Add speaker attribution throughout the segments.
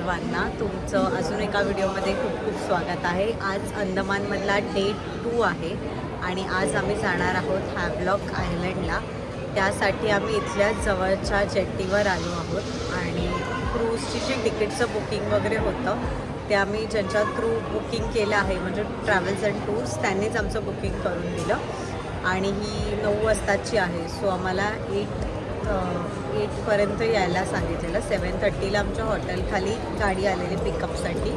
Speaker 1: सर्वांना तुमचं अजून एका व्हिडिओमध्ये खूप खूप स्वागत आहे। आज अंदमानमधला डे 2 आहे आणि आज आम्ही जाणार आहोत हॅवलॉक आयलंडला। त्यासाठी आम्ही इथल्या जवळच्या जेट्टीवर आलो आहोत आणि क्रूजची जी तिकीटचं बुकिंग वगैरे होतं ते आम्ही ज्यांच्या थ्रू बुकिंग केलं आहे म्हणजे ट्रॅव्हल्स अँड टूर्स त्यांनीच आमचं बुकिंग करून दिलं आणि ही 9 वाजताची आहे। सो आम्हाला 8पर्यंत यायला सांगितलेलं। 7:30ला आमच्या हॉटेलखाली गाडी आलेली पिकअपसाठी।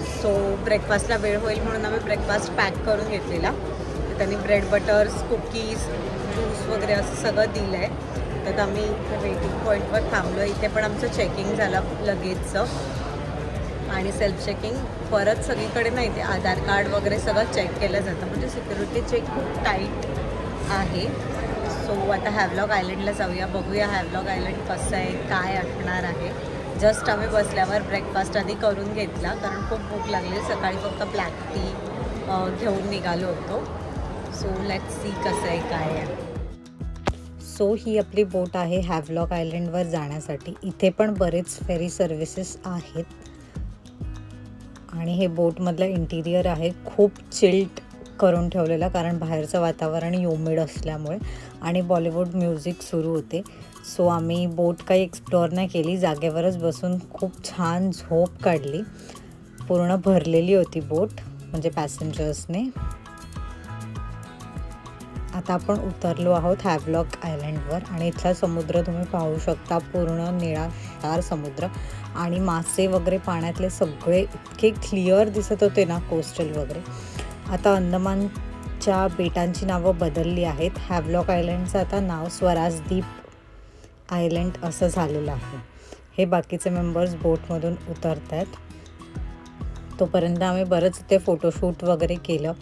Speaker 1: सो ब्रेकफास्टला वेळ होईल म्हणून आम्ही ब्रेकफास्ट पॅक करून घेतलेला। तर त्यांनी ब्रेड बटर्स कुकीज ज्यूस वगैरे असं सगळं दिलं आहे। तर आम्ही वेटिंग पॉईंटवर थांबलो। इथे पण आमचं चेकिंग झालं लगेजचं आणि सेल्फ चेकिंग परत सगळीकडे नाही, ते आधार कार्ड वगैरे सगळं चेक केलं जातं म्हणजे सिक्युरिटी चेक खूप टाईट आहे। सो आता हॅवलॉक आयलंडला जाऊया, बघूया हॅवलॉक आयलंड कसं आहे काय असणार आहे। जस्ट आम्ही बसल्यावर ब्रेकफास्ट आधी करून घेतला कारण खूप भूक लागली। सकाळी फक्त ब्लॅक टी घेऊन निघालो होतो। सो लेट्स सी कसं आहे काय आहे। सो ही आपली बोट आहे हॅवलॉक आयलंडवर जाण्यासाठी। इथे पण बरेच फेरी सर्व्हिसेस आहेत आणि हे बोटमधलं इंटिरियर आहे खूप चिल्ड करून ठेवलेलं कारण बाहेरचं वातावरण ह्युमिड असल्यामुळे आणि बॉलिवूड म्युझिक सुरू होते। सो आम्ही बोट काही एक्सप्लोअर नाही केली, जागेवरच बसून खूप छान झोप काढली। पूर्ण भरलेली होती बोट म्हणजे पॅसेंजर्सने। आता आपण उतरलो आहोत हॅवलॉक आयलंडवर आणि इथला समुद्र तुम्ही पाहू शकता, पूर्ण निळाशार समुद्र आणि मासे वगैरे पाण्यातले सगळे इतके क्लिअर दिसत होते ना, कोस्टल वगैरे। आता अंदमानच्या बेटांची नावं बदलली आहेत। हॅवलॉक आयलंडचं आता नाव स्वराजद्वीप आयलंड असं झालेलं आहे। हे बाकीचे मेंबर्स बोटमधून उतरत आहेत। तोपर्यंत आम्ही बरंच इथे फोटोशूट वगैरे केलं,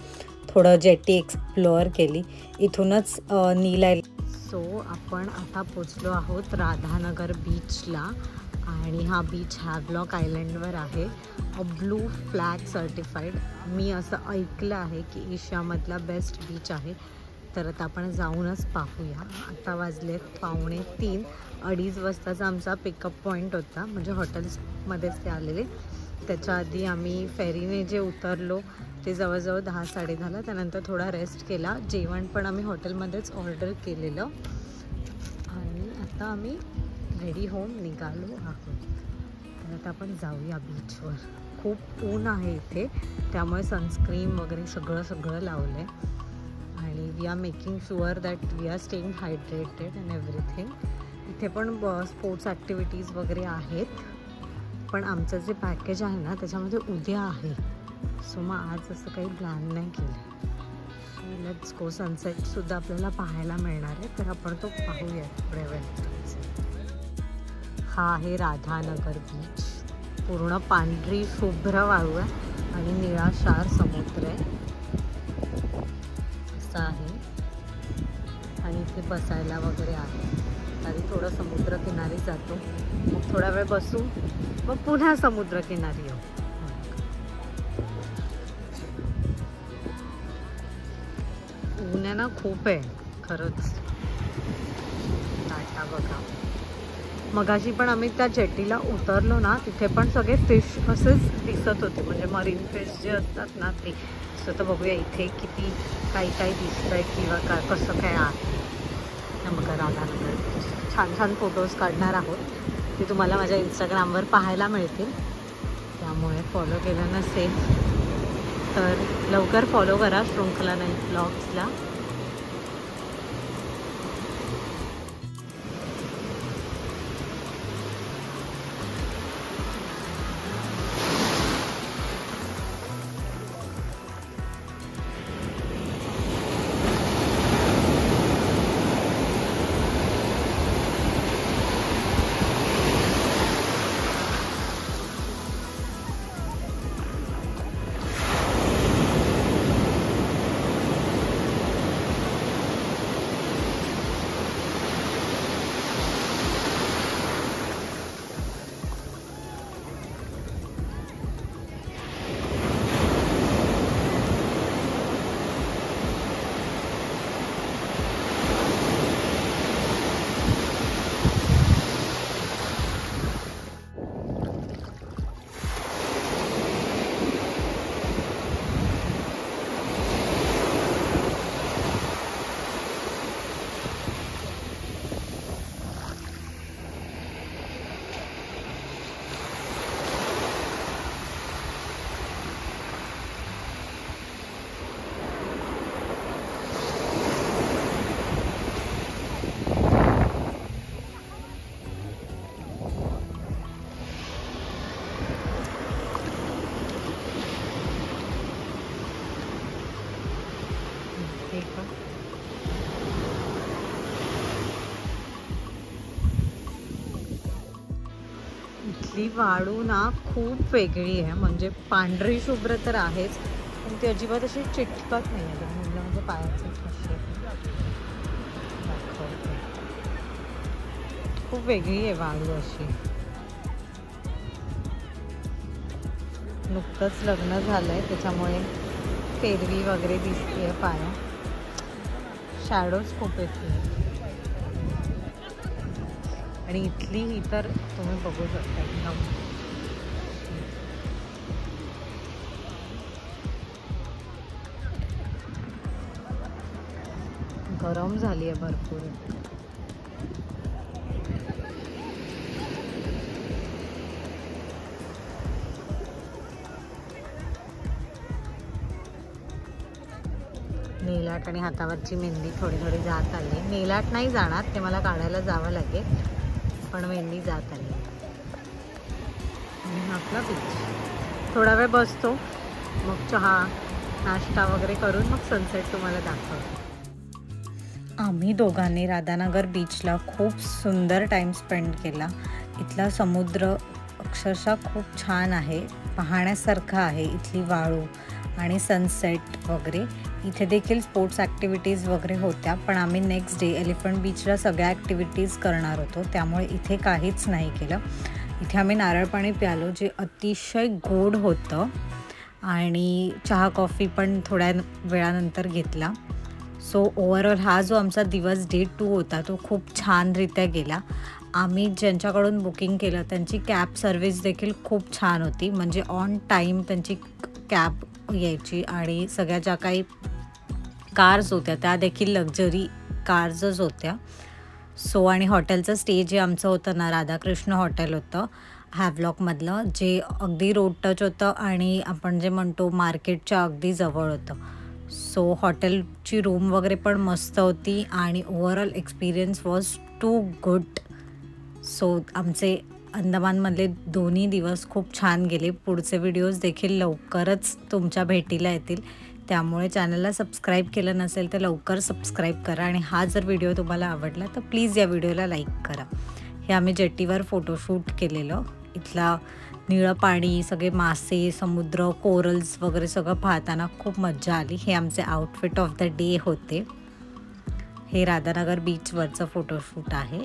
Speaker 1: थोडं जेट्टी एक्सप्लोअर केली। इथूनच नील आयलंड। सो आपण आता पोचलो आहोत राधानगर बीचला आणि हा बीच हॅवलॉक आयलंडवर आहे। Blue flag certified. मी असं ऐकलं आहे की एशियामधला बेस्ट बीच आहे। तर आता आपण जाऊनच पाहूया। आता वाजलेत 2:45, 2:30 वाजताचा आमचा पिकअप पॉईंट होता म्हणजे हॉटेल्समध्येच ते आलेले। त्याच्या आधी आम्ही फेरीने जे उतरलो ते जवळजवळ 10-10:30 त्यानंतर थोडा रेस्ट केला। जेवण पण आम्ही हॉटेलमध्येच ऑर्डर केलेलं आणि आता आम्ही रेडी होऊन निघालो आहोत। तर आता आपण जाऊया बीचवर। खूप ऊन आहे इथे त्यामुळे सनस्क्रीन वगैरे सगळं लावलं आहे आणि we are making sure that we are staying hydrated and everything. इथे पण स्पोर्ट्स ॲक्टिव्हिटीज वगैरे आहेत पण आमचं जे पॅकेज आहे ना त्याच्यामध्ये उद्या आहे। सो मग आज असं काही प्लॅन नाही केलं। So let's go. सनसेटसुद्धा आपल्याला पाहायला मिळणार आहे तर आपण तो पाहूया थोड्या वेळात। हा आहे राधानगर बीच। पूर्ण पांढरी शुभ्र वाळू आहे आणि निळाशार समुद्र आहे असं आहे आणि इथे बसायला वगैरे आहे। तरी थोडं समुद्रकिनारी जातो, मग थोडा वेळ बसू, मग पुन्हा समुद्रकिनारी येऊ। ऊन आहे ना खूप आहे खरंच। टाटा बघा। मगाशी पण आम्ही त्या जेट्टीला उतरलो ना तिथे पण सगळे फिश असेच दिसत होते म्हणजे मरीन फिश जे असतात ना ते। असं तर बघूया इथे किती काही दिसत आहे किंवा काय कसं काय आहे। बघा राधानगर। छान फोटोज काढणार आहोत, ते तुम्हाला माझ्या इंस्टाग्रामवर पाहायला मिळतील। त्यामुळे फॉलो केलं नसेल तर लवकर फॉलो करा शृंखला नाईक ब्लॉग्सला। इथली वाळू ना खूप वेगळी आहे, म्हणजे पांढरी शुभ्र तर आहेच पण ती अजिबात अशी चिटकत नाही आहे. म्हणलं म्हणजे पायाचं कशी दाखवते, खूप वेगळी आहे वाळू अशी. नुकतंच लग्न झालंय त्याच्यामुळे फेरवी वगैरे दिसते पाया, शॅडोज खूप येते. आणि इथली ही तर तुम्ही बघू शकता एकदम गरम झाली आहे भरपूर. नेलाट आणि हातावरची मेहंदी थोडी थोडी जात आली. नेलाट नाही जाणार, ते मला काढायला जावं लागेल, पण मेहंदी जात आली. आणि आपला बीच थोडा वेळ बसतो, मग चहा नाश्ता वगैरे करून मग सनसेट तुम्हाला दाखवतो. आम्ही दोघांनी राधानगर बीचला खूप सुंदर टाईम स्पेंड केला. इथला समुद्र अक्षरशः खूप छान आहे, पाहण्यासारखं आहे. इथली वाळू आणि सनसेट वगैरे. इथे देखील स्पोर्ट्स ॲक्टिव्हिटीज वगैरे होत्या, पण आम्ही नेक्स्ट डे एलिफंट बीचला सगळ्या ॲक्टिव्हिटीज करणार होतो, त्यामुळे इथे काहीच नाही केलं. इथे आम्ही नारळ पाणी प्यालो, जे अतिशय गोड होतं, आणि चहा कॉफी पण थोड्या वेळानंतर घेतला. सो ओव्हरऑल हा जो आमचा दिवस डे 2 होता तो खूप छानरित्या गेला. आम्ही ज्यांच्याकडून बुकिंग केलं त्यांची कॅब सर्विस देखील खूप छान होती, म्हणजे ऑन टाईम त्यांची कॅब यायची, आणि सगळ्या ज्या काही कार्स होत्या त्या देखील लक्झरी कार्सच होत्या. सो आणि हॉटेलचं स्टे जे आमचं होतं ना, राधाकृष्ण हॉटेल होतं हॅव्लॉकमधलं, जे अगदी रोड टच होतं आणि आपण जे म्हणतो मार्केटच्या अगदी जवळ होतं. सो हॉटेलची रूम वगैरे पण मस्त होती आणि overall experience was too good. So आमचे अंदमानमधले दोन्ही दिवस खूप छान गेले. पुढचे व्हिडिओज देखील लवकरच तुमच्या भेटीला येतील, त्यामुळे चॅनलला सबस्क्राईब केलं नसेल तर लवकर सबस्क्राईब करा. आणि हा जर व्हिडिओ तुम्हाला आवडला तर प्लीज या व्हिडिओला लाईक करा. हे आम्ही जेटीवर फोटोशूट केलेलं. इथला निळं पाणी, सगळे मासे, समुद्र, कोरल्स वगैरे सगळं पाहताना खूप मजा आली. हे आमचे आउटफिट ऑफ द डे होते. हे राधानगर बीचवरचं फोटोशूट आहे.